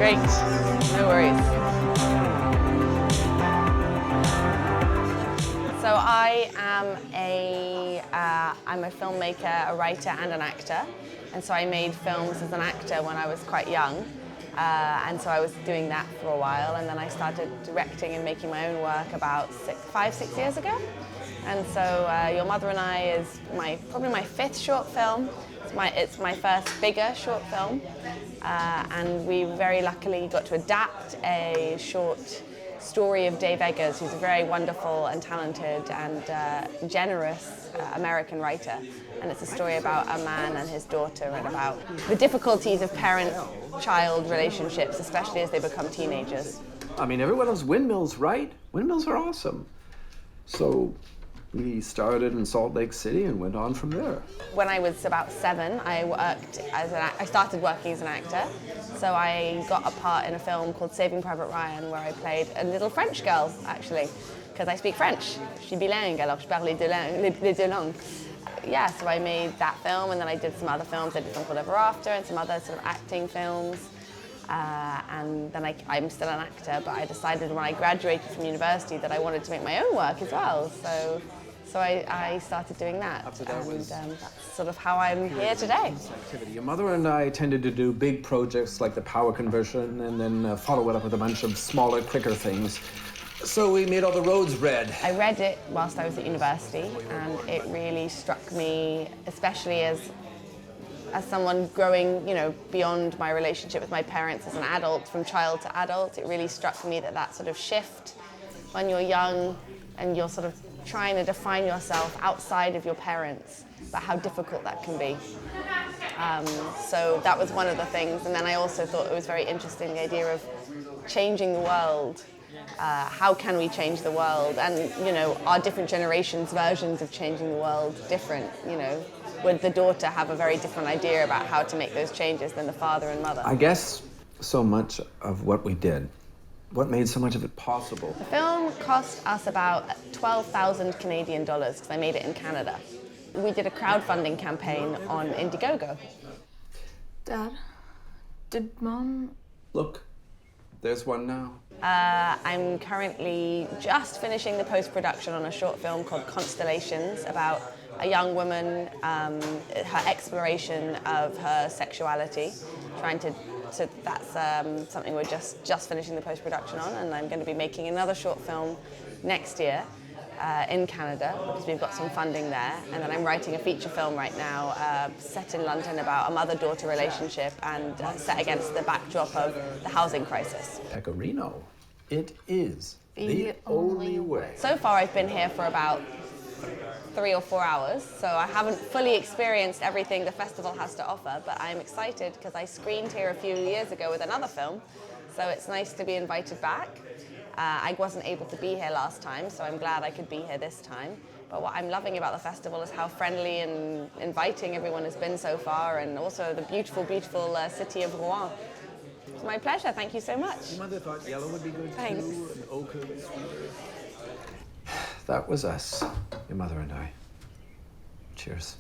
Great. No worries. So I'm a filmmaker, a writer, and an actor. And so I made films as an actor when I was quite young. And so I was doing that for a while, and then I started directing and making my own work about 5-6 years ago. And so Your Mother and I is probably my 5th short film. It's my first bigger short film, and we very luckily got to adapt a short story of Dave Eggers, who's a very wonderful and talented and generous American writer. And it's a story about a man and his daughter and about the difficulties of parent-child relationships, especially as they become teenagers. I mean, everyone loves windmills, right? Windmills are awesome. So we started in Salt Lake City and went on from there. When I was about 7, I started working as an actor. So I got a part in a film called Saving Private Ryan, where I played a little French girl, actually, because I speak French. Je suis bilingue, alors je parle les deux langues. Yeah, so I made that film, and then I did some other films. I did Film Called Ever After and some other sort of acting films. And then I'm still an actor, but I decided when I graduated from university that I wanted to make my own work as well. So I started doing that, and that's sort of how I'm here today. Your mother and I tended to do big projects like the power conversion and then follow it up with a bunch of smaller, quicker things. So we made all the roads red. I read it whilst I was at university, and it really struck me, especially as someone growing, beyond my relationship with my parents as an adult, from child to adult. It really struck me that sort of shift when you're young and you're sort of trying to define yourself outside of your parents, but how difficult that can be. So that was one of the things. And then I also thought it was very interesting, the idea of changing the world. How can we change the world? And, are different generations' versions of changing the world different? Would the daughter have a very different idea about how to make those changes than the father and mother? I guess so much of what we did, what made so much of it possible? The film cost us about 12,000 Canadian dollars, because I made it in Canada. We did a crowdfunding campaign on Indiegogo. Dad, did Mom... Look, there's one now. I'm currently just finishing the post-production on a short film called Constellations, about a young woman, her exploration of her sexuality, that's something we're just finishing the post-production on, and I'm going to be making another short film next year in Canada, because we've got some funding there, and then I'm writing a feature film right now set in London about a mother-daughter relationship and set against the backdrop of the housing crisis. Pecorino, it is the only way. So far I've been here for about 3 or 4 hours, so I haven't fully experienced everything the festival has to offer, but I'm excited because I screened here a few years ago with another film, so it's nice to be invited back. I wasn't able to be here last time, so I'm glad I could be here this time. But what I'm loving about the festival is how friendly and inviting everyone has been so far, and also the beautiful, beautiful city of Rouen. It's my pleasure, thank you so much. Your mother thought yellow would be good Thanks. too, and ochre was sweeter. That was us, your mother and I. Cheers.